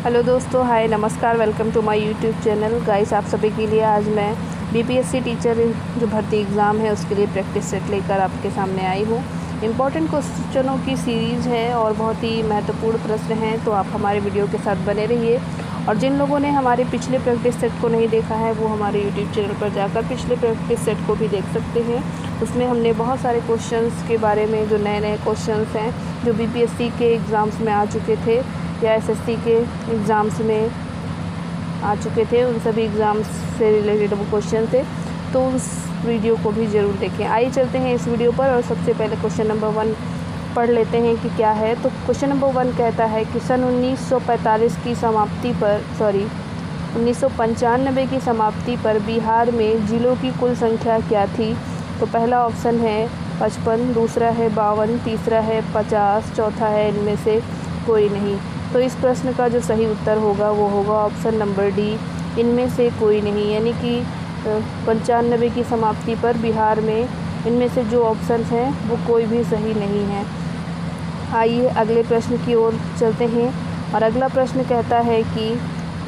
Hello दोस्तों, hi नमस्कार, welcome to my YouTube channel. Guys, आप सभी के लिए आज मैं बीपीएससी टीचर जो भर्ती एग्ज़ाम है उसके लिए प्रैक्टिस सेट लेकर आपके सामने आई हूँ। इम्पॉर्टेंट क्वेश्चनों की सीरीज़ है और बहुत ही महत्वपूर्ण प्रश्न हैं, तो आप हमारे वीडियो के साथ बने रहिए। और जिन लोगों ने हमारे पिछले प्रैक्टिस सेट को नहीं देखा है वो हमारे यूट्यूब चैनल पर जाकर पिछले प्रैक्टिस सेट को भी देख सकते हैं। उसमें हमने बहुत सारे क्वेश्चंस के बारे में, जो नए नए क्वेश्चंस हैं जो बीपीएससी के एग्ज़ाम्स में आ चुके थे या एसएससी के एग्ज़ाम्स में आ चुके थे, उन सभी एग्ज़ाम्स से रिलेटेड वो क्वेश्चन थे, तो उस वीडियो को भी ज़रूर देखें। आइए चलते हैं इस वीडियो पर और सबसे पहले क्वेश्चन नंबर 1 पढ़ लेते हैं कि क्या है। तो क्वेश्चन नंबर 1 कहता है कि सन 1995 की समाप्ति पर बिहार में जिलों की कुल संख्या क्या थी। तो पहला ऑप्शन है 55, दूसरा है 52, तीसरा है 50, चौथा है इनमें से कोई नहीं। तो इस प्रश्न का जो सही उत्तर होगा वो होगा ऑप्शन नंबर डी, इनमें से कोई नहीं। यानी कि 95 की समाप्ति पर बिहार में इनमें से जो ऑप्शन हैं वो कोई भी सही नहीं है। आइए अगले प्रश्न की ओर चलते हैं और अगला प्रश्न कहता है कि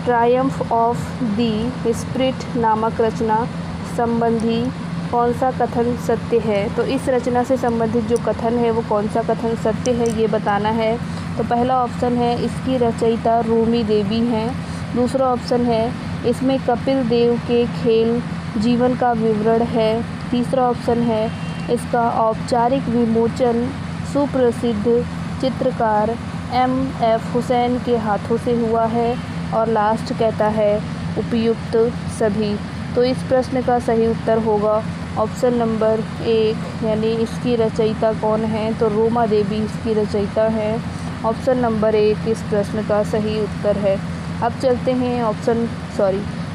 ट्रायम्फ ऑफ द स्पिरिट नामक रचना संबंधी कौन सा कथन सत्य है। तो इस रचना से संबंधित जो कथन है वो कौन सा कथन सत्य है ये बताना है। तो पहला ऑप्शन है इसकी रचयिता रूमी देवी हैं। दूसरा ऑप्शन है इसमें कपिल देव के खेल जीवन का विवरण है। तीसरा ऑप्शन है इसका औपचारिक विमोचन सुप्रसिद्ध चित्रकार M.F. हुसैन के हाथों से हुआ है। और लास्ट कहता है उपयुक्त सभी। तो इस प्रश्न का सही उत्तर होगा ऑप्शन नंबर 1, यानी इसकी रचयिता कौन है। तो रोमा देवी इसकी रचयिता है। ऑप्शन नंबर 1 इस प्रश्न का सही उत्तर है। अब चलते हैं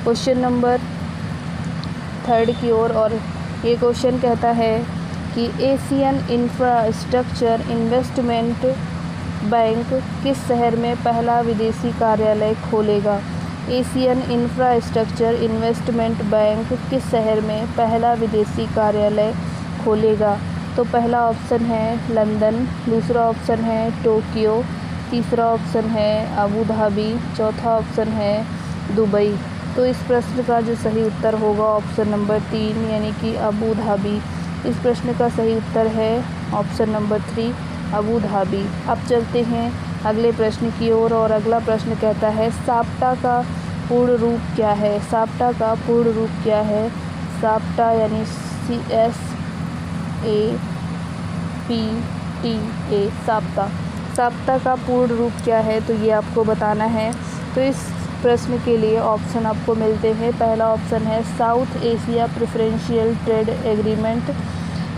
क्वेश्चन नंबर 3 की ओर और ये क्वेश्चन कहता है कि एशियन इंफ्रास्ट्रक्चर इन्वेस्टमेंट बैंक किस शहर में पहला विदेशी कार्यालय खोलेगा। एशियन इंफ्रास्ट्रक्चर इन्वेस्टमेंट बैंक किस शहर में पहला विदेशी कार्यालय खोलेगा। तो पहला ऑप्शन है लंदन, दूसरा ऑप्शन है टोक्यो, तीसरा ऑप्शन है अबू धाबी, चौथा ऑप्शन है दुबई। तो इस प्रश्न का जो सही उत्तर होगा ऑप्शन नंबर 3, यानी कि अबू धाबी। इस प्रश्न का सही उत्तर है ऑप्शन नंबर 3, अबू धाबी। अब चलते हैं अगले प्रश्न की ओर और अगला प्रश्न कहता है साप्टा का पूर्ण रूप क्या है। साप्टा का पूर्ण रूप क्या है। साप्टा यानी SAPTA। साप्ता का पूर्ण रूप क्या है तो ये आपको बताना है। तो इस प्रश्न के लिए ऑप्शन आपको मिलते हैं। पहला ऑप्शन है south Asia preferential trade agreement,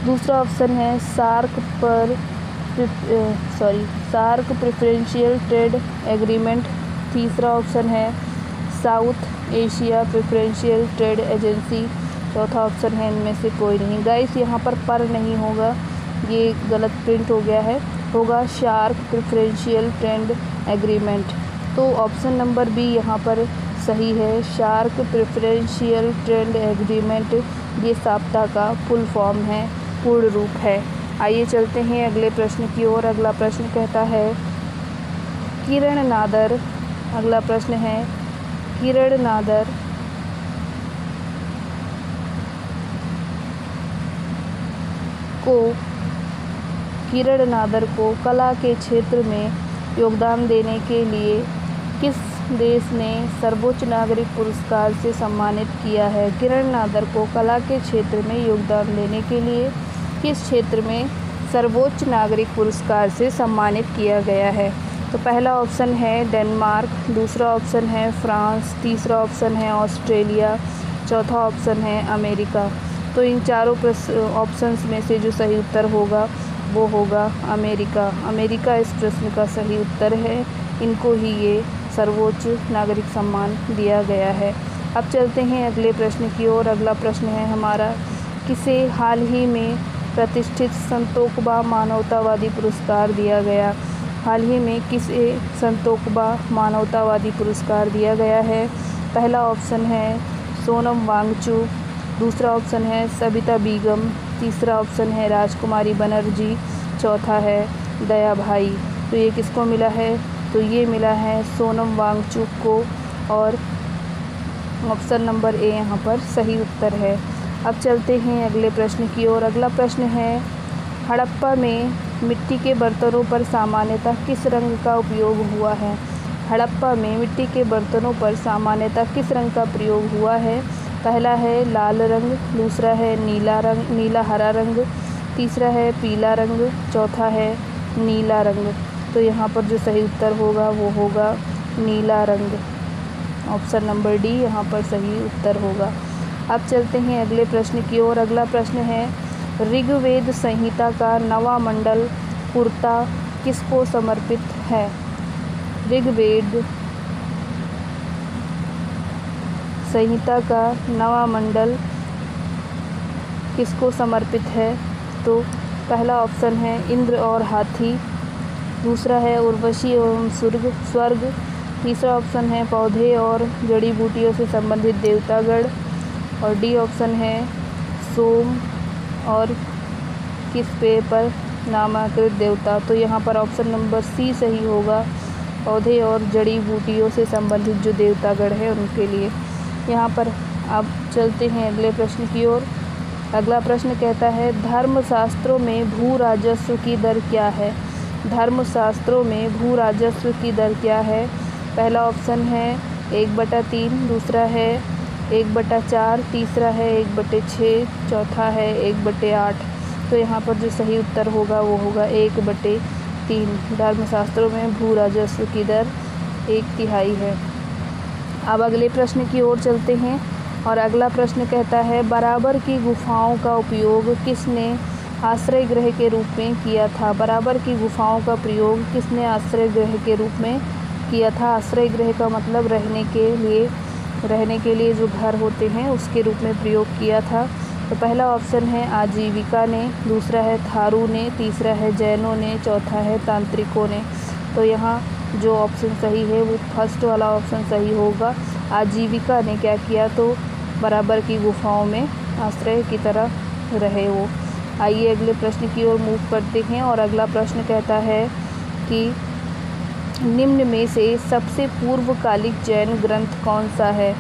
दूसरा ऑप्शन है सार्क प्रेफरेंशियल ट्रेड एग्रीमेंट, तीसरा ऑप्शन है south Asia preferential trade agency, चौथा ऑप्शन है इनमें से कोई नहीं। गाइस, यहाँ पर नहीं होगा, ये गलत प्रिंट हो गया है, होगा शार्क प्रेफरेंशियल ट्रेड एग्रीमेंट। तो ऑप्शन नंबर बी यहाँ पर सही है, शार्क प्रेफरेंशियल ट्रेड एग्रीमेंट। ये साप्ता का फुल फॉर्म है, पूर्ण रूप है। आइए चलते हैं अगले प्रश्न की ओर। अगला प्रश्न कहता है किरण नादर। अगला प्रश्न है किरण नादर को कला के क्षेत्र में योगदान देने के लिए किस देश ने सर्वोच्च नागरिक पुरस्कार से सम्मानित किया है। किरण नादर को कला के क्षेत्र में योगदान देने के लिए किस क्षेत्र में सर्वोच्च नागरिक पुरस्कार से सम्मानित किया गया है। तो पहला ऑप्शन है डेनमार्क, दूसरा ऑप्शन है फ्रांस, तीसरा ऑप्शन है ऑस्ट्रेलिया, चौथा ऑप्शन है अमेरिका। तो इन चारों ऑप्शंस में से जो सही उत्तर होगा वो होगा अमेरिका। अमेरिका इस प्रश्न का सही उत्तर है, इनको ही ये सर्वोच्च नागरिक सम्मान दिया गया है। अब चलते हैं अगले प्रश्न की ओर। अगला प्रश्न है हमारा किसे हाल ही में प्रतिष्ठित संतोकबा मानवतावादी पुरस्कार दिया गया। हाल ही में किसे संतोकबा मानवतावादी पुरस्कार दिया गया है। पहला ऑप्शन है सोनम वांगचुक, दूसरा ऑप्शन है सबिता बेगम, तीसरा ऑप्शन है राजकुमारी बनर्जी, चौथा है दया भाई। तो ये किसको मिला है, तो ये मिला है सोनम वांगचुक को और ऑप्शन नंबर ए यहाँ पर सही उत्तर है। अब चलते हैं अगले प्रश्न की ओर। अगला प्रश्न है, हड़प्पा में मिट्टी के बर्तनों पर सामान्यतः किस रंग का उपयोग हुआ है? हड़प्पा में मिट्टी के बर्तनों पर सामान्यतः किस रंग का प्रयोग हुआ है? पहला है लाल रंग, दूसरा है नीला हरा रंग, तीसरा है पीला रंग, चौथा है नीला रंग। तो यहाँ पर जो सही उत्तर होगा वो होगा नीला रंग। ऑप्शन नंबर डी यहाँ पर सही उत्तर होगा। अब चलते हैं अगले प्रश्न की ओर। अगला प्रश्न है, ऋग्वेद संहिता का नवा मंडल कुर्ता किसको समर्पित है? ऋग्वेद संहिता का नवा मंडल किसको समर्पित है? तो पहला ऑप्शन है इंद्र और हाथी, दूसरा है उर्वशी एवं स्वर्ग, तीसरा ऑप्शन है पौधे और जड़ी बूटियों से संबंधित देवतागण, और डी ऑप्शन है सोम और किस पेड़ पर नामांकित देवता। तो यहाँ पर ऑप्शन नंबर सी सही होगा, पौधे और जड़ी बूटियों से संबंधित जो देवतागण है उनके लिए। यहाँ पर अब चलते हैं अगले प्रश्न की ओर। अगला प्रश्न कहता है, धर्मशास्त्रों में भू राजस्व की दर क्या है? धर्मशास्त्रों में भू राजस्व की दर क्या है? पहला ऑप्शन है 1/3, दूसरा है 1/4, तीसरा है 1/6, चौथा है 1/8। तो यहाँ पर जो सही उत्तर होगा वो होगा 1/3। धर्मशास्त्रों में भू राजस्व की दर 1/3 है। अब अगले प्रश्न की ओर चलते हैं और अगला प्रश्न कहता है, बराबर की गुफाओं का उपयोग किसने आश्रय गृह के रूप में किया था? बराबर की गुफाओं का प्रयोग किसने आश्रय गृह के रूप में किया था? आश्रय गृह का मतलब रहने के लिए जो घर होते हैं उसके रूप में प्रयोग किया था। तो पहला ऑप्शन है आजीविका ने, दूसरा है थारू ने, तीसरा है जैनों ने, चौथा है तांत्रिकों ने। तो यहाँ जो ऑप्शन सही है वो फर्स्ट वाला ऑप्शन सही होगा। आजीविका ने क्या किया? तो बराबर की गुफाओं में आश्रय की तरह रहे वो। आइए अगले प्रश्न की ओर मूव करते हैं और अगला प्रश्न कहता है कि निम्न में से सबसे पूर्वकालिक जैन ग्रंथ कौन सा है?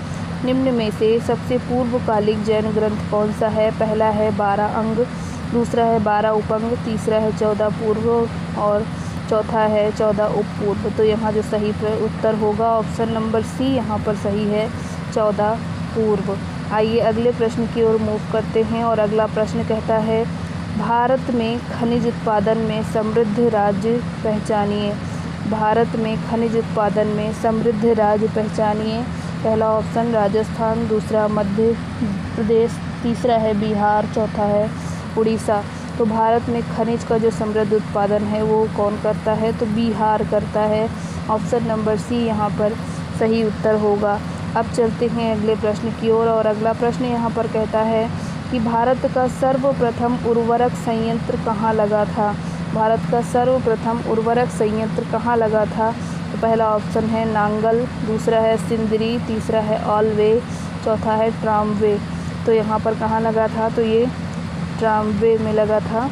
निम्न में से सबसे पूर्वकालिक जैन ग्रंथ कौन सा है? पहला है 12 अंग, दूसरा है 12 उपंग, तीसरा है 14 पूर्व और चौथा है 14 उपपूर्व। तो यहाँ जो सही उत्तर होगा ऑप्शन नंबर सी यहाँ पर सही है, 14 पूर्व। आइए अगले प्रश्न की ओर मूव करते हैं और अगला प्रश्न कहता है, भारत में खनिज उत्पादन में समृद्ध राज्य पहचानिए। भारत में खनिज उत्पादन में समृद्ध राज्य पहचानिए। पहला ऑप्शन राजस्थान, दूसरा मध्य प्रदेश, तीसरा है बिहार, चौथा है उड़ीसा। तो भारत में खनिज का जो समृद्ध उत्पादन है वो कौन करता है? तो बिहार करता है। ऑप्शन नंबर सी यहाँ पर सही उत्तर होगा। अब चलते हैं अगले प्रश्न की ओर और अगला प्रश्न यहाँ पर कहता है कि भारत का सर्वप्रथम उर्वरक संयंत्र कहाँ लगा था? भारत का सर्वप्रथम उर्वरक संयंत्र कहाँ लगा था? तो पहला ऑप्शन है नांगल, दूसरा है सिंदरी, तीसरा है ऑलवे, चौथा है ट्रामवे। तो यहाँ पर कहाँ लगा था? तो ये ट्रामवे में लगा था।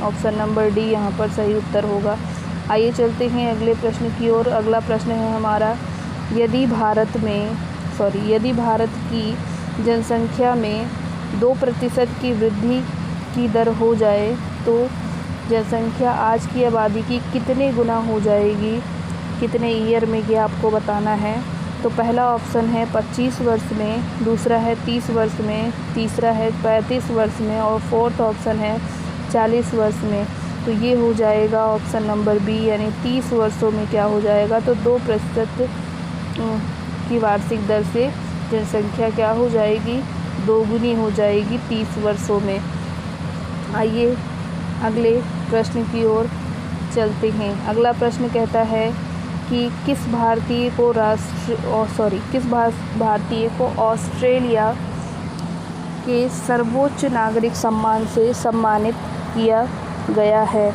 ऑप्शन नंबर डी यहाँ पर सही उत्तर होगा। आइए चलते हैं अगले प्रश्न की ओर। अगला प्रश्न है हमारा, यदि भारत की जनसंख्या में 2% की वृद्धि की दर हो जाए तो जनसंख्या आज की आबादी की कितने गुना हो जाएगी? कितने ईयर में ये आपको बताना है। तो पहला ऑप्शन है 25 वर्ष में, दूसरा है 30 वर्ष में, तीसरा है 35 वर्ष में और फोर्थ ऑप्शन है 40 वर्ष में। तो ये हो जाएगा ऑप्शन नंबर बी, यानी 30 वर्षों में क्या हो जाएगा? तो 2% की वार्षिक दर से जनसंख्या क्या हो जाएगी? दोगुनी हो जाएगी 30 वर्षों में। आइए अगले प्रश्न की ओर चलते हैं। अगला प्रश्न कहता है कि किस भारतीय को ऑस्ट्रेलिया के सर्वोच्च नागरिक सम्मान से सम्मानित किया गया है?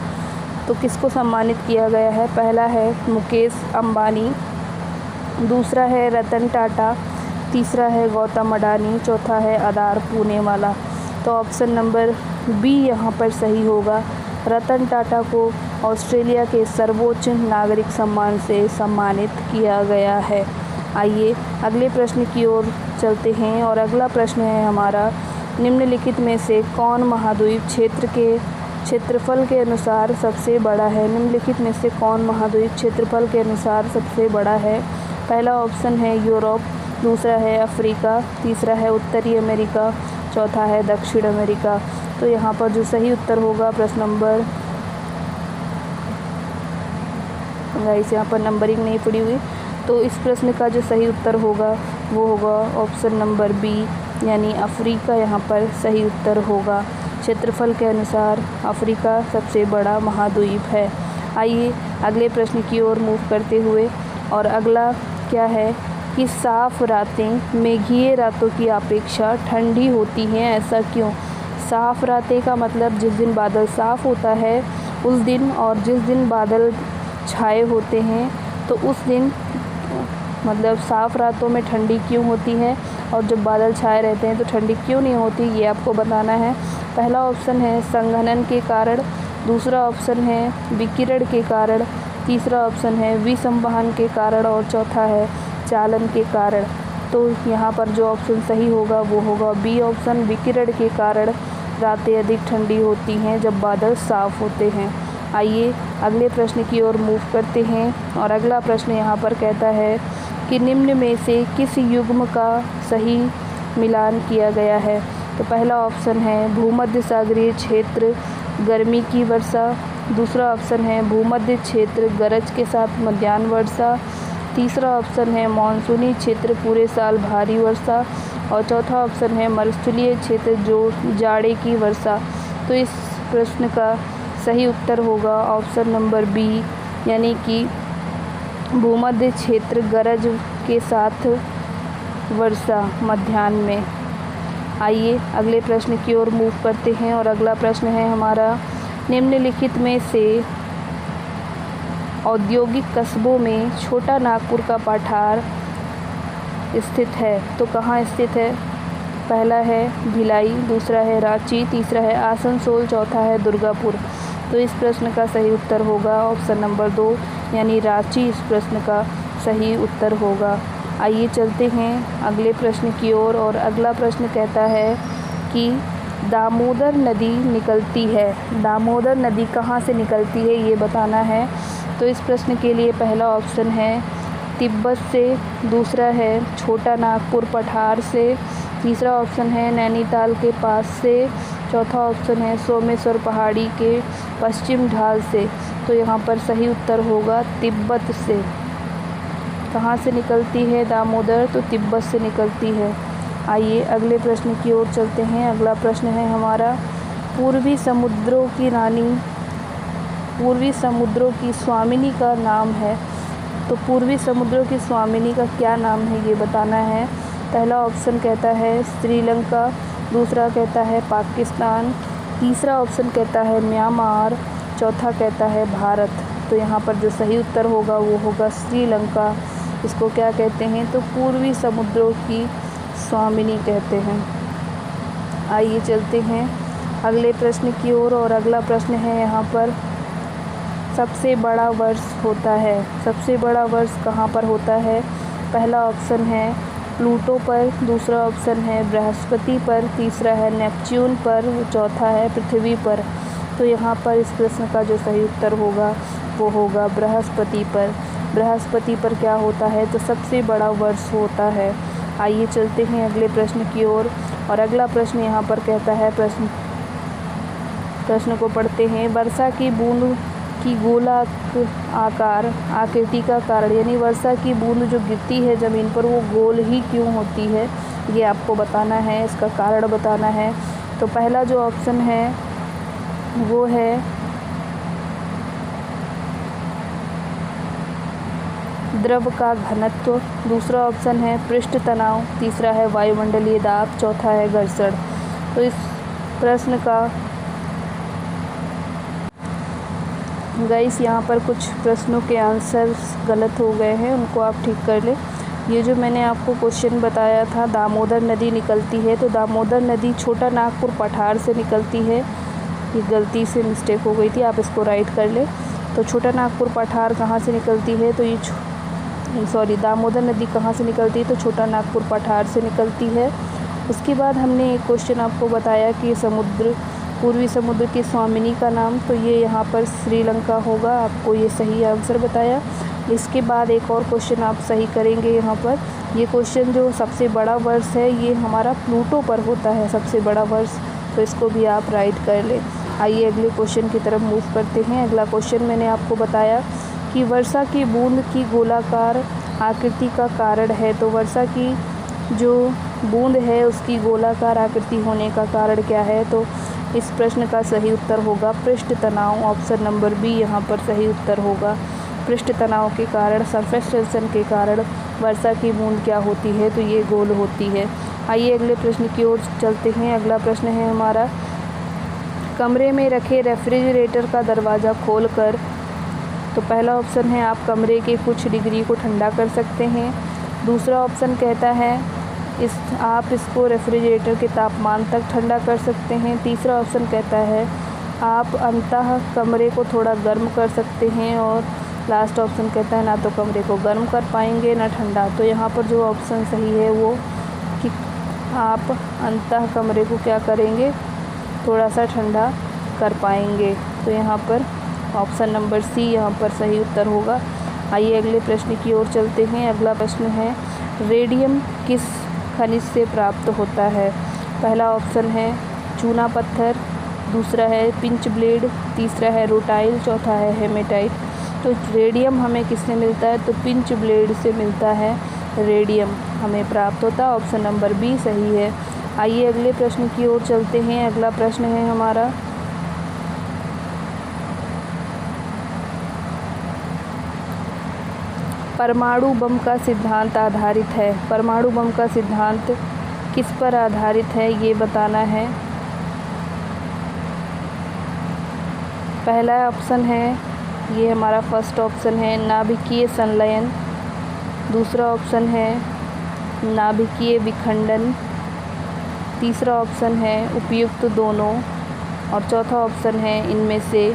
तो किसको सम्मानित किया गया है? पहला है मुकेश अंबानी, दूसरा है रतन टाटा, तीसरा है गौतम अडानी, चौथा है आधार पूनेवाला। तो ऑप्शन नंबर बी यहाँ पर सही होगा, रतन टाटा को ऑस्ट्रेलिया के सर्वोच्च नागरिक सम्मान से सम्मानित किया गया है। आइए अगले प्रश्न की ओर चलते हैं और अगला प्रश्न है हमारा, निम्नलिखित में से कौन महाद्वीप क्षेत्र के क्षेत्रफल के अनुसार सबसे बड़ा है? निम्नलिखित में से कौन महाद्वीप क्षेत्रफल के अनुसार सबसे बड़ा है? पहला ऑप्शन है यूरोप, दूसरा है अफ्रीका, तीसरा है उत्तरी अमेरिका, चौथा है दक्षिण अमेरिका। तो यहाँ पर जो सही उत्तर होगा प्रश्न नंबर, गाइस यहाँ पर नंबरिंग नहीं पड़ी हुई, तो इस प्रश्न का जो सही उत्तर होगा वो होगा ऑप्शन नंबर बी, यानी अफ्रीका यहाँ पर सही उत्तर होगा। क्षेत्रफल के अनुसार अफ्रीका सबसे बड़ा महाद्वीप है। आइए अगले प्रश्न की ओर मूव करते हुए, और अगला क्या है कि साफ़ रातें मेघीय रातों की अपेक्षा ठंडी होती हैं, ऐसा क्यों? साफ़ रातें का मतलब जिस दिन बादल साफ़ होता है उस दिन, और जिस दिन बादल छाए होते हैं तो उस दिन, मतलब साफ़ रातों में ठंडी क्यों होती है और जब बादल छाए रहते हैं तो ठंडी क्यों नहीं होती, ये आपको बताना है। पहला ऑप्शन है संघनन के कारण, दूसरा ऑप्शन है विकिरण के कारण, तीसरा ऑप्शन है विसंवहन के कारण और चौथा है चालन के कारण। तो यहाँ पर जो ऑप्शन सही होगा वो होगा बी ऑप्शन, विकिरण के कारण रातें अधिक ठंडी होती हैं जब बादल साफ़ होते हैं। आइए अगले प्रश्न की ओर मूव करते हैं, और अगला प्रश्न यहाँ पर कहता है कि निम्न में से किस युग्म का सही मिलान किया गया है? तो पहला ऑप्शन है भूमध्य सागरीय क्षेत्र गर्मी की वर्षा, दूसरा ऑप्शन है भूमध्य क्षेत्र गरज के साथ मध्याह्न वर्षा, तीसरा ऑप्शन है मानसूनी क्षेत्र पूरे साल भारी वर्षा, और चौथा ऑप्शन है मरुस्थलीय क्षेत्र जो जाड़े की वर्षा। तो इस प्रश्न का सही उत्तर होगा ऑप्शन नंबर बी, यानी कि भूमध्य क्षेत्र गरज के साथ वर्षा मध्याह्न में। आइए अगले प्रश्न की ओर मूव करते हैं, और अगला प्रश्न है हमारा, निम्नलिखित में से औद्योगिक कस्बों में छोटा नागपुर का पठार स्थित है, तो कहाँ स्थित है? पहला है भिलाई, दूसरा है रांची, तीसरा है आसनसोल, चौथा है दुर्गापुर। तो इस प्रश्न का सही उत्तर होगा ऑप्शन नंबर 2, यानी रांची इस प्रश्न का सही उत्तर होगा। आइए चलते हैं अगले प्रश्न की ओर, और अगला प्रश्न कहता है कि दामोदर नदी निकलती है, दामोदर नदी कहाँ से निकलती है ये बताना है। तो इस प्रश्न के लिए पहला ऑप्शन है तिब्बत से, दूसरा है छोटा नागपुर पठार से, तीसरा ऑप्शन है नैनीताल के पास से, चौथा ऑप्शन है सोमेश्वर पहाड़ी के पश्चिम ढाल से। तो यहाँ पर सही उत्तर होगा तिब्बत से। कहाँ से निकलती है दामोदर? तो तिब्बत से निकलती है। आइए अगले प्रश्न की ओर चलते हैं। अगला प्रश्न है हमारा, पूर्वी समुद्रों की रानी, पूर्वी समुद्रों की स्वामिनी का नाम है। तो पूर्वी समुद्रों की स्वामिनी का क्या नाम है ये बताना है। पहला ऑप्शन कहता है श्रीलंका, दूसरा कहता है पाकिस्तान, तीसरा ऑप्शन कहता है म्यांमार, चौथा कहता है भारत। तो यहाँ पर जो सही उत्तर होगा वो होगा श्रीलंका। इसको क्या कहते हैं? तो पूर्वी समुद्रों की स्वामिनी कहते हैं। आइए चलते हैं अगले प्रश्न की ओर, और अगला प्रश्न है यहाँ पर, सबसे बड़ा वर्ष होता है, सबसे बड़ा वर्ष कहाँ पर होता है? पहला ऑप्शन है प्लूटो पर, दूसरा ऑप्शन है बृहस्पति पर, तीसरा है नेपच्यून पर, चौथा है पृथ्वी पर। तो यहाँ पर इस प्रश्न का जो सही उत्तर होगा वो होगा बृहस्पति पर। बृहस्पति पर क्या होता है? तो सबसे बड़ा वर्ष होता है। आइए चलते हैं अगले प्रश्न की ओर, और अगला प्रश्न यहाँ पर कहता है, प्रश्न को पढ़ते हैं, वर्षा की बूंद की गोलाकार आकार आकृति का कारण, यानी वर्षा की बूंद जो गिरती है ज़मीन पर वो गोल ही क्यों होती है ये आपको बताना है, इसका कारण बताना है। तो पहला जो ऑप्शन है वो है द्रव का घनत्व, दूसरा ऑप्शन है पृष्ठ तनाव, तीसरा है वायुमंडलीय दाब, चौथा है घर्षण। तो इस प्रश्न का गाइस यहाँ पर कुछ प्रश्नों के आंसर्स गलत हो गए हैं, उनको आप ठीक कर लें। ये जो मैंने आपको क्वेश्चन बताया था दामोदर नदी निकलती है, तो दामोदर नदी छोटा नागपुर पठार से निकलती है। ये गलती से मिस्टेक हो गई थी, आप इसको राइट कर लें। तो छोटा नागपुर पठार कहाँ से निकलती है, तो ये दामोदर नदी कहाँ से निकलती है, तो छोटा नागपुर पठार से निकलती है। उसके बाद हमने एक क्वेश्चन आपको बताया कि पूर्वी समुद्र की स्वामिनी का नाम, तो ये यहाँ पर श्रीलंका होगा, आपको ये सही आंसर बताया। इसके बाद एक और क्वेश्चन आप सही करेंगे यहाँ पर। ये क्वेश्चन जो सबसे बड़ा वर्ष है ये हमारा प्लूटो पर होता है, सबसे बड़ा वर्ष, तो इसको भी आप राइट कर लें। आइए अगले क्वेश्चन की तरफ मूव करते हैं। अगला क्वेश्चन मैंने आपको बताया कि वर्षा की बूंद की गोलाकार आकृति का कारण है, तो वर्षा की जो बूंद है उसकी गोलाकार आकृति होने का कारण क्या है, तो इस प्रश्न का सही उत्तर होगा पृष्ठ तनाव। ऑप्शन नंबर बी यहाँ पर सही उत्तर होगा। पृष्ठ तनाव के कारण, सरफेस टेंशन के कारण वर्षा की बूंद क्या होती है, तो ये गोल होती है। आइए अगले प्रश्न की ओर चलते हैं। अगला प्रश्न है हमारा, कमरे में रखे रेफ्रिजरेटर का दरवाज़ा खोलकर, तो पहला ऑप्शन है आप कमरे के कुछ डिग्री को ठंडा कर सकते हैं। दूसरा ऑप्शन कहता है आप इसको रेफ्रिजरेटर के तापमान तक ठंडा कर सकते हैं। तीसरा ऑप्शन कहता है आप अंततः कमरे को थोड़ा गर्म कर सकते हैं। और लास्ट ऑप्शन कहता है ना तो कमरे को गर्म कर पाएंगे ना ठंडा। तो यहाँ पर जो ऑप्शन सही है वो कि आप अंततः कमरे को क्या करेंगे, थोड़ा सा ठंडा कर पाएंगे। तो यहाँ पर ऑप्शन नंबर सी यहाँ पर सही उत्तर होगा। आइए अगले प्रश्न की ओर चलते हैं। अगला प्रश्न है, रेडियम किस खनिज से प्राप्त होता है। पहला ऑप्शन है चूना पत्थर, दूसरा है पिंच ब्लेड, तीसरा है रूटाइल, चौथा है हेमेटाइट। तो रेडियम हमें किससे मिलता है, तो पिंच ब्लेड से मिलता है रेडियम हमें प्राप्त होता है। ऑप्शन नंबर बी सही है। आइए अगले प्रश्न की ओर चलते हैं। अगला प्रश्न है हमारा, परमाणु बम का सिद्धांत आधारित है। परमाणु बम का सिद्धांत किस पर आधारित है ये बताना है। पहला ऑप्शन है, ये हमारा फर्स्ट ऑप्शन है नाभिकीय संलयन, दूसरा ऑप्शन है नाभिकीय विखंडन, तीसरा ऑप्शन है उपयुक्त दोनों, और चौथा ऑप्शन है इनमें से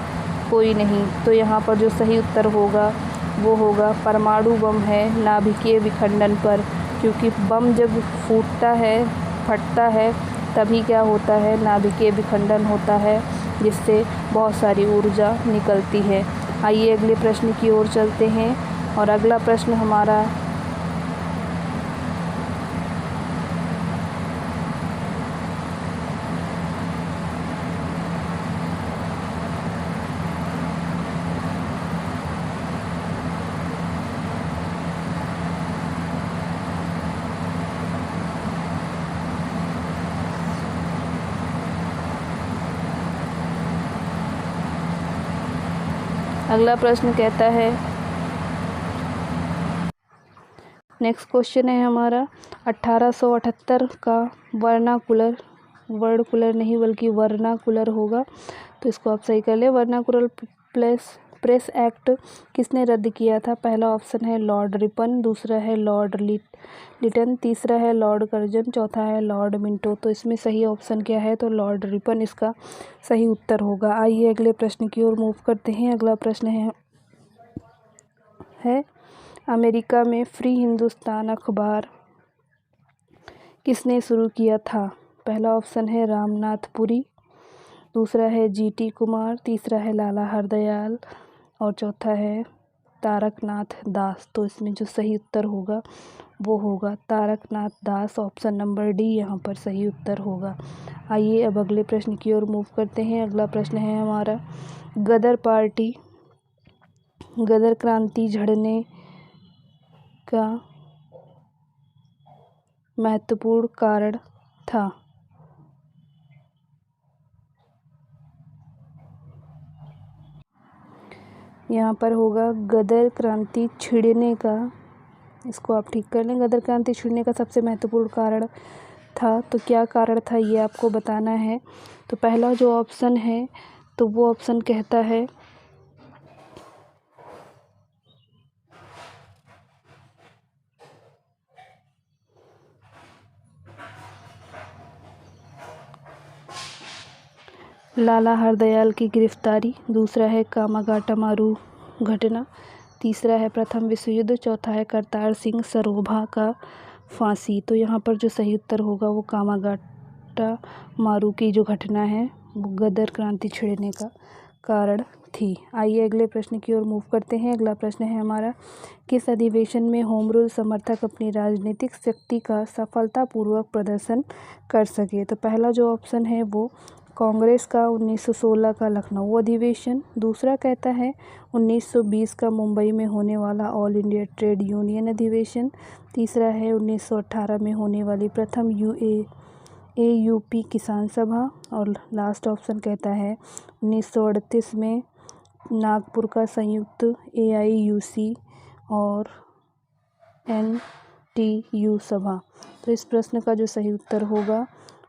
कोई नहीं। तो यहाँ पर जो सही उत्तर होगा वो होगा परमाणु बम है नाभिकीय विखंडन पर, क्योंकि बम जब फटता है तभी क्या होता है, नाभिकीय विखंडन होता है, जिससे बहुत सारी ऊर्जा निकलती है। आइए अगले प्रश्न की ओर चलते हैं। और अगला प्रश्न हमारा, अगला प्रश्न कहता है, नेक्स्ट क्वेश्चन है हमारा, 1878 का वर्नाकुलर नहीं बल्कि वर्नाकुलर होगा, तो इसको आप सही कर ले। वर्नाकुलर प्रेस एक्ट किसने रद्द किया था। पहला ऑप्शन है लॉर्ड रिपन, दूसरा है लॉर्ड लिटन, तीसरा है लॉर्ड कर्जन, चौथा है लॉर्ड मिंटो। तो इसमें सही ऑप्शन क्या है, तो लॉर्ड रिपन इसका सही उत्तर होगा। आइए अगले प्रश्न की ओर मूव करते हैं। अगला प्रश्न है अमेरिका में फ्री हिंदुस्तान अखबार किसने शुरू किया था। पहला ऑप्शन है रामनाथ पुरी, दूसरा है जीटी कुमार, तीसरा है लाला हरदयाल, और चौथा है तारकनाथ दास। तो इसमें जो सही उत्तर होगा वो होगा तारकनाथ दास। ऑप्शन नंबर डी यहाँ पर सही उत्तर होगा। आइए अब अगले प्रश्न की ओर मूव करते हैं। अगला प्रश्न है हमारा, गदर क्रांति झड़ने का महत्वपूर्ण कारण था। यहाँ पर होगा गदर क्रांति छिड़ने का, इसको आप ठीक कर लें। गदर क्रांति छिड़ने का सबसे महत्वपूर्ण कारण था, तो क्या कारण था ये आपको बताना है। तो पहला जो ऑप्शन है तो वो ऑप्शन कहता है लाला हरदयाल की गिरफ्तारी, दूसरा है कामागाटा मारू घटना, तीसरा है प्रथम विश्व युद्ध, चौथा है करतार सिंह सरोभा का फांसी। तो यहाँ पर जो सही उत्तर होगा वो कामागाटा मारू की जो घटना है वो गदर क्रांति छिड़ने का कारण थी। आइए अगले प्रश्न की ओर मूव करते हैं। अगला प्रश्न है हमारा, किस अधिवेशन में होम रूल समर्थक अपनी राजनीतिक शक्ति का सफलतापूर्वक प्रदर्शन कर सके? तो पहला जो ऑप्शन है वो कांग्रेस का 1916 का लखनऊ अधिवेशन, दूसरा कहता है 1920 का मुंबई में होने वाला ऑल इंडिया ट्रेड यूनियन अधिवेशन, तीसरा है 1918 में होने वाली प्रथम AUP किसान सभा, और लास्ट ऑप्शन कहता है 1938 में नागपुर का संयुक्त AIUC और NTU सभा। तो इस प्रश्न का जो सही उत्तर होगा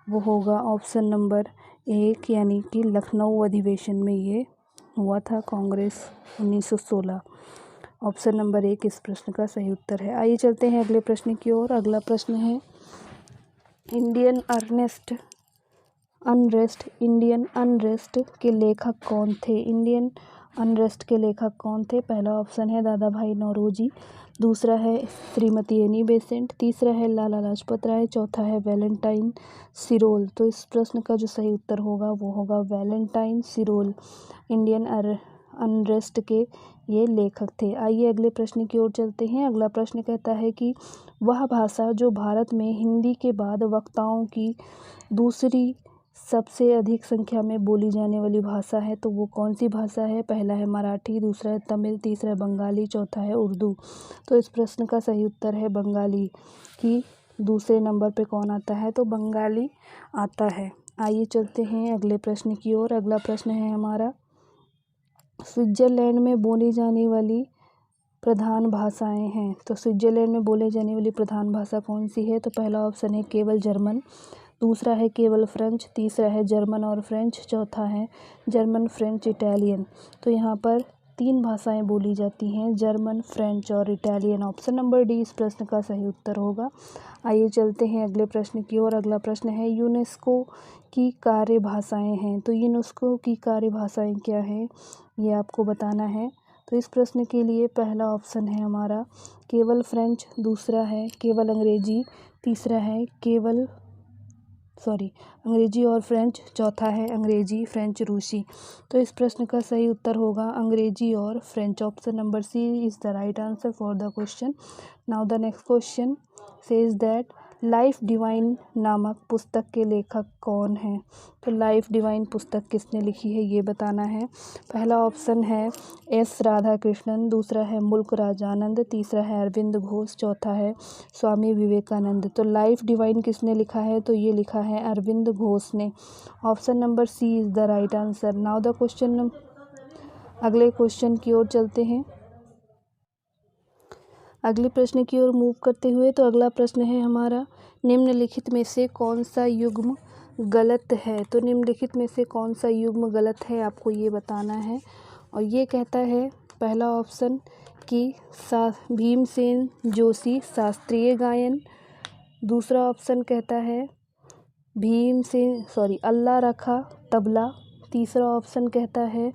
वो होगा ऑप्शन नंबर 1, यानी कि लखनऊ अधिवेशन में ये हुआ था कांग्रेस 1916। ऑप्शन नंबर 1 इस प्रश्न का सही उत्तर है। आइए चलते हैं अगले प्रश्न की ओर। अगला प्रश्न है, इंडियन अनरेस्ट के लेखक कौन थे? इंडियन अनरेस्ट के लेखक कौन थे? पहला ऑप्शन है दादा भाई नौरोजी, दूसरा है श्रीमती एनी बेसेंट, तीसरा है लाला लाजपत राय, चौथा है वैलेंटाइन सिरोल। तो इस प्रश्न का जो सही उत्तर होगा वो होगा वैलेंटाइन सिरोल, इंडियन अनरेस्ट के ये लेखक थे। आइए अगले प्रश्न की ओर चलते हैं। अगला प्रश्न कहता है कि वह भाषा जो भारत में हिंदी के बाद वक्ताओं की दूसरी सबसे अधिक संख्या में बोली जाने वाली भाषा है, तो वो कौन सी भाषा है? पहला है मराठी, दूसरा है तमिल, तीसरा है बंगाली, चौथा है उर्दू। तो इस प्रश्न का सही उत्तर है बंगाली। कि दूसरे नंबर पे कौन आता है? तो बंगाली आता है। आइए चलते हैं अगले प्रश्न की ओर। अगला प्रश्न है हमारा, स्विट्जरलैंड में बोली जाने वाली प्रधान भाषाएं हैं। तो स्विट्जरलैंड में बोले जाने वाली प्रधान भाषा कौन सी है? तो पहला ऑप्शन है केवल जर्मन, दूसरा है केवल फ्रेंच, तीसरा है जर्मन और फ्रेंच, चौथा है जर्मन फ्रेंच इटालियन। तो यहाँ पर 3 भाषाएं बोली जाती हैं, जर्मन, फ्रेंच और इटालियन। ऑप्शन नंबर डी इस प्रश्न का सही उत्तर होगा। आइए चलते हैं अगले प्रश्न की ओर। अगला प्रश्न है, यूनेस्को की कार्य भाषाएँ हैं। तो यूनेस्को की कार्य भाषाएँ क्या हैं ये आपको बताना है। तो इस प्रश्न के लिए पहला ऑप्शन है हमारा केवल फ्रेंच, दूसरा है केवल अंग्रेजी, तीसरा है अंग्रेजी और फ्रेंच, चौथा है अंग्रेजी, फ्रेंच, रूसी। तो इस प्रश्न का सही उत्तर होगा अंग्रेजी और French. Option number C is the right answer for the question. Now the next question says that life divine नामक पुस्तक के लेखक कौन हैं? तो लाइफ डिवाइन पुस्तक किसने लिखी है ये बताना है। पहला ऑप्शन है S राधा कृष्णन, दूसरा है मुल्क राजानंद, तीसरा है अरविंद घोष, चौथा है स्वामी विवेकानंद। तो लाइफ डिवाइन किसने लिखा है? तो ये लिखा है अरविंद घोष ने। Option number C is the right answer. Now the question, अगले क्वेश्चन की ओर चलते हैं। अगले प्रश्न की ओर मूव करते हुए, तो अगला प्रश्न है हमारा, निम्नलिखित में से कौन सा युग्म गलत है? तो निम्नलिखित में से कौन सा युग्म गलत है आपको ये बताना है। और ये कहता है पहला ऑप्शन कि भीमसेन जोशी शास्त्रीय गायन, दूसरा ऑप्शन कहता है अल्लाह रखा तबला, तीसरा ऑप्शन कहता है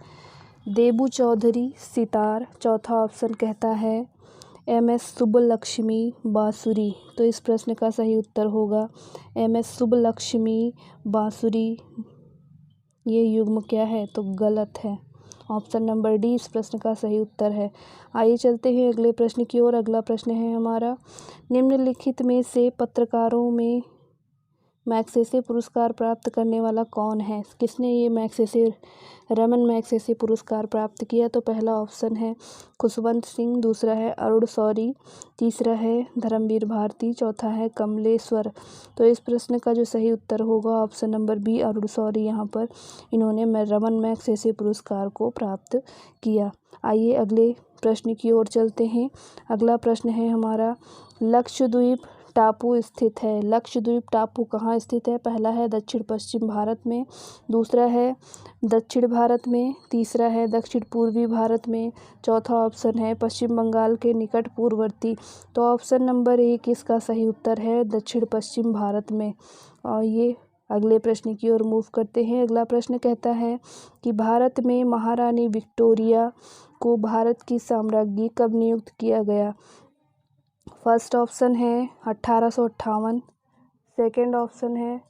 देबू चौधरी सितार, चौथा ऑप्शन कहता है MS सुब्बलक्ष्मी बांसुरी। तो इस प्रश्न का सही उत्तर होगा MS सुब्बलक्ष्मी बांसुरी। ये युग्म क्या है? तो गलत है। ऑप्शन नंबर डी इस प्रश्न का सही उत्तर है। आइए चलते हैं अगले प्रश्न की ओर। अगला प्रश्न है हमारा, निम्नलिखित में से पत्रकारों में मैग्सेसे पुरस्कार प्राप्त करने वाला कौन है? किसने ये रमन मैग्सेसे पुरस्कार प्राप्त किया? तो पहला ऑप्शन है खुशवंत सिंह, दूसरा है अरुण शौरी, तीसरा है धर्मवीर भारती, चौथा है कमलेश्वर। तो इस प्रश्न का जो सही उत्तर होगा option number B Arun Shourie. यहाँ पर इन्होंने रमन मैग्सेसे पुरस्कार को प्राप्त किया। आइए अगले प्रश्न की ओर चलते हैं। अगला प्रश्न है हमारा, लक्षद्वीप टापू स्थित है। लक्षद्वीप टापू कहाँ स्थित है? पहला है दक्षिण पश्चिम भारत में, दूसरा है दक्षिण भारत में, तीसरा है दक्षिण पूर्वी भारत में, चौथा ऑप्शन है पश्चिम बंगाल के निकट पूर्ववर्ती। तो ऑप्शन नंबर 1 इसका सही उत्तर है दक्षिण पश्चिम भारत में। और ये अगले प्रश्न की ओर मूव करते हैं। अगला प्रश्न कहता है कि भारत में महारानी विक्टोरिया को भारत की साम्राज्ञी कब नियुक्त किया गया। फर्स्ट ऑप्शन है 1858, सेकंड ऑप्शन है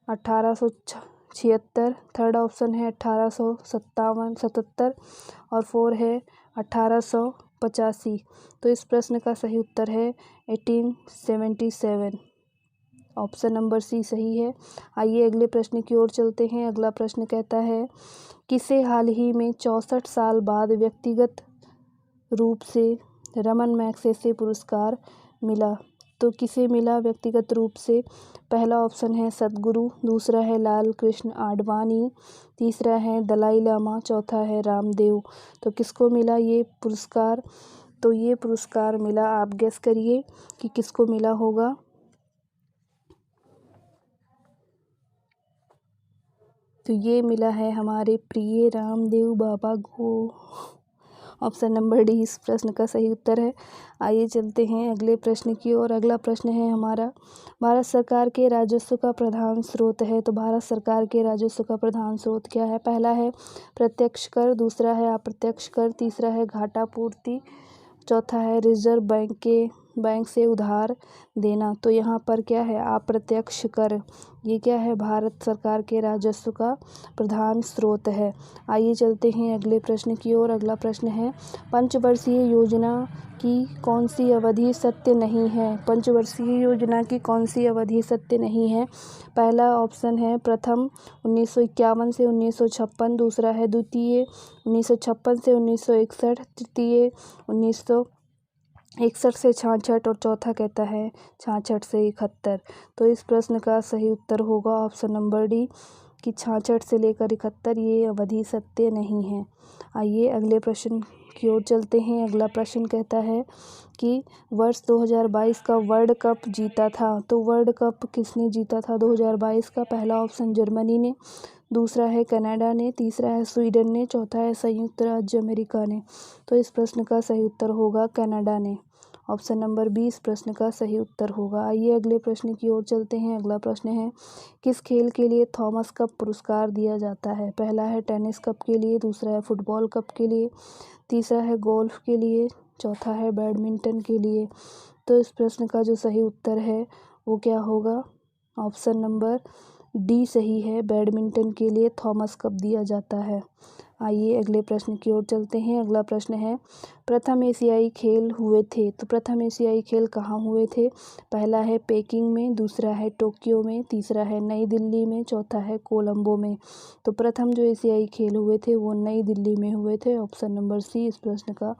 1876, थर्ड ऑप्शन है 1877 और फोर है 1885। तो इस प्रश्न का सही उत्तर है 1877। ऑप्शन नंबर सी सही है। आइए अगले प्रश्न की ओर चलते हैं। अगला प्रश्न कहता है किसे हाल ही में 64 साल बाद व्यक्तिगत रूप से रमन मैग्सेसे पुरस्कार मिला। तो किसे मिला व्यक्तिगत रूप से। पहला ऑप्शन है सद्गुरु, दूसरा है लाल कृष्ण आडवाणी, तीसरा है दलाई लामा, चौथा है रामदेव। तो किसको मिला ये पुरस्कार। तो ये पुरस्कार मिला, आप गेस करिए कि किसको मिला होगा। तो ये मिला है हमारे प्रिय रामदेव बाबा को। ऑप्शन नंबर डी इस प्रश्न का सही उत्तर है। आइए चलते हैं अगले प्रश्न की ओर। अगला प्रश्न है हमारा भारत सरकार के राजस्व का प्रधान स्रोत है। तो भारत सरकार के राजस्व का प्रधान स्रोत क्या है। पहला है प्रत्यक्ष कर, दूसरा है अप्रत्यक्ष कर, तीसरा है घाटा पूर्ति, चौथा है रिजर्व बैंक से उधार देना। तो यहाँ पर क्या है अप्रत्यक्ष कर, ये क्या है भारत सरकार के राजस्व का प्रधान स्रोत है। आइए चलते हैं अगले प्रश्न की ओर। अगला प्रश्न है पंचवर्षीय योजना की कौन सी अवधि सत्य नहीं है। पंचवर्षीय योजना की कौन सी अवधि सत्य नहीं है। पहला ऑप्शन है प्रथम 1951 से 1956, दूसरा है द्वितीय 1956 से 1961, तृतीय 1961 से 66 और चौथा कहता है 66 से 71। तो इस प्रश्न का सही उत्तर होगा ऑप्शन नंबर डी कि 66 से लेकर 71 ये अवधि सत्य नहीं है। आइए अगले प्रश्न की ओर चलते हैं। अगला प्रश्न कहता है कि वर्ष 2022 का वर्ल्ड कप जीता था। तो वर्ल्ड कप किसने जीता था 2022 का। पहला ऑप्शन जर्मनी ने, दूसरा है कनाडा ने, तीसरा है स्वीडन ने, चौथा है संयुक्त राज्य अमेरिका ने। तो इस प्रश्न का सही उत्तर होगा कनाडा ने। ऑप्शन नंबर 20 प्रश्न का सही उत्तर होगा। आइए अगले प्रश्न की ओर चलते हैं। अगला प्रश्न है किस खेल के लिए थॉमस कप पुरस्कार दिया जाता है। पहला है टेनिस कप के लिए, दूसरा है फुटबॉल कप के लिए, तीसरा है गोल्फ के लिए, चौथा है बैडमिंटन के लिए। तो इस प्रश्न का जो सही उत्तर है वो क्या होगा। ऑप्शन नंबर डी सही है, बैडमिंटन के लिए थॉमस कप दिया जाता है। आइए अगले प्रश्न की ओर चलते हैं। अगला प्रश्न है प्रथम एशियाई खेल हुए थे। तो प्रथम एशियाई खेल कहाँ हुए थे। पहला है पेकिंग में, दूसरा है टोक्यो में, तीसरा है नई दिल्ली में, चौथा है कोलंबो में। तो प्रथम जो एशियाई खेल हुए थे वो नई दिल्ली में हुए थे। ऑप्शन नंबर सी इस प्रश्न का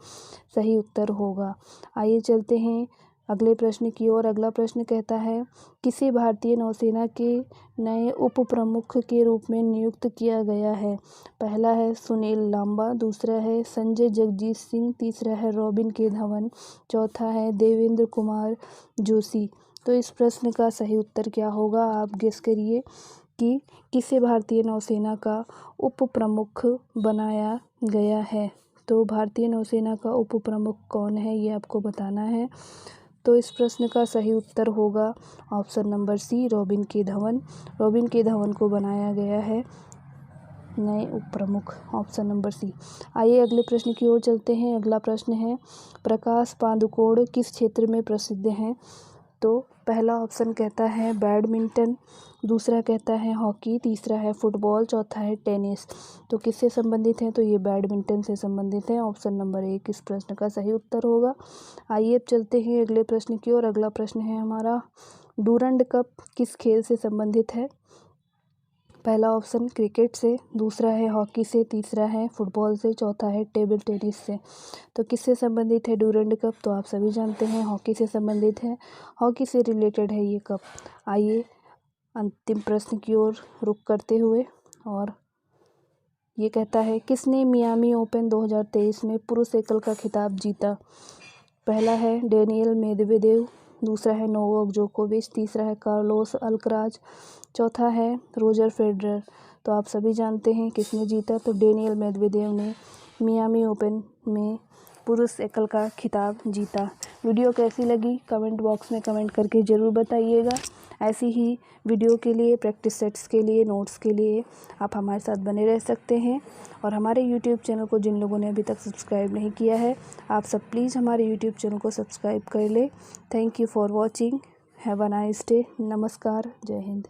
सही उत्तर होगा। आइए चलते हैं अगले प्रश्न की ओर। अगला प्रश्न कहता है किसे भारतीय नौसेना के नए उप प्रमुख के रूप में नियुक्त किया गया है। पहला है सुनील लांबा, दूसरा है संजय जगजीत सिंह, तीसरा है रॉबिन के धवन, चौथा है देवेंद्र कुमार जोशी। तो इस प्रश्न का सही उत्तर क्या होगा, आप गेस करिए कि किसे भारतीय नौसेना का उप प्रमुख बनाया गया है। तो भारतीय नौसेना का उप प्रमुख कौन है ये आपको बताना है। तो इस प्रश्न का सही उत्तर होगा ऑप्शन नंबर सी रॉबिन के धवन। रॉबिन के धवन को बनाया गया है नए उप प्रमुख। Option number C. आइए अगले प्रश्न की ओर चलते हैं। अगला प्रश्न है प्रकाश पादुकोण किस क्षेत्र में प्रसिद्ध हैं। तो पहला ऑप्शन कहता है बैडमिंटन, दूसरा कहता है हॉकी, तीसरा है फुटबॉल, चौथा है टेनिस। तो किससे संबंधित हैं, तो ये बैडमिंटन से संबंधित हैं। ऑप्शन नंबर 1 इस प्रश्न का सही उत्तर होगा। आइए अब चलते हैं अगले प्रश्न की ओर। अगला प्रश्न है हमारा डूरंड कप किस खेल से संबंधित है। पहला ऑप्शन क्रिकेट से, दूसरा है हॉकी से, तीसरा है फुटबॉल से, चौथा है टेबल टेनिस से। तो किससे संबंधित है डूरंड कप, तो आप सभी जानते हैं हॉकी से संबंधित है, हॉकी से रिलेटेड है ये कप। आइए अंतिम प्रश्न की ओर रुख करते हुए, और ये कहता है किसने मियामी ओपन 2023 में पुरुष एकल का खिताब जीता। पहला है डेनियल मेदवेदेव, दूसरा है नोवाक जोकोविच, तीसरा है कार्लोस अल्कराज, चौथा है रोजर फेडरर। तो आप सभी जानते हैं किसने जीता, तो डेनियल मेदवेदेव ने मियामी ओपन में पुरुष एकल का खिताब जीता। वीडियो कैसी लगी कमेंट बॉक्स में कमेंट करके ज़रूर बताइएगा। ऐसी ही वीडियो के लिए, प्रैक्टिस सेट्स के लिए, नोट्स के लिए आप हमारे साथ बने रह सकते हैं। और हमारे यूट्यूब चैनल को जिन लोगों ने अभी तक सब्सक्राइब नहीं किया है, आप सब प्लीज़ हमारे यूट्यूब चैनल को सब्सक्राइब कर लें। Thank you for watching. Have a nice day. नमस्कार। जय हिंद।